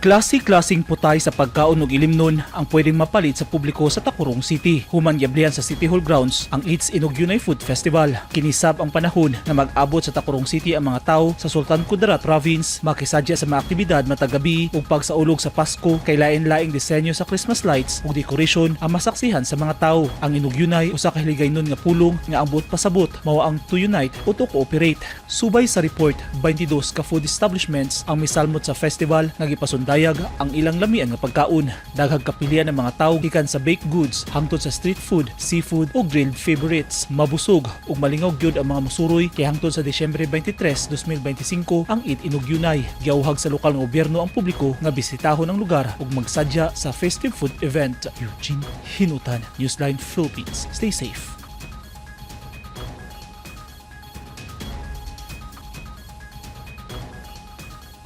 Klase-klaseng putahe sa pagkaon ug ilimnon ang pwedeng mapalit sa publiko sa Tacurong City. Human giablihan sa City Hall grounds ang Eats Ingyunay Food Festival. Kinisab ang panahon na mag-abot sa Tacurong City ang mga tao sa Sultan Kudarat Province, makisadya sa mga aktibidad matag gabii ug pagsaulog sa Pasko kay lain-laing disenyo sa Christmas lights ug dekorasyon ang masaksihan sa mga tao. Ang Inugyunay usa ka hiligaynon nga pulong nga ambot pasabot mao ang to unite o to cooperate. Subay sa report, 22 ka food establishments ang misalmot sa festival nga gipasundayag ang ilang lamian nga pagkaon. Daghang kapilian ng mga tao gikan sa baked goods hangtod sa street food, seafood ug grilled favorites. Mabusog ug malingaw gyud ang mga musuroy kay hangtod sa Disyembre 23, 2025 ang Eats Ingyunay. Giawhag sa lokal nga gobyerno ang publiko nga bisitahon ang lugar ug magsadya sa festive food event. Eugene Hinutan, Newsline Philippines. Stay safe.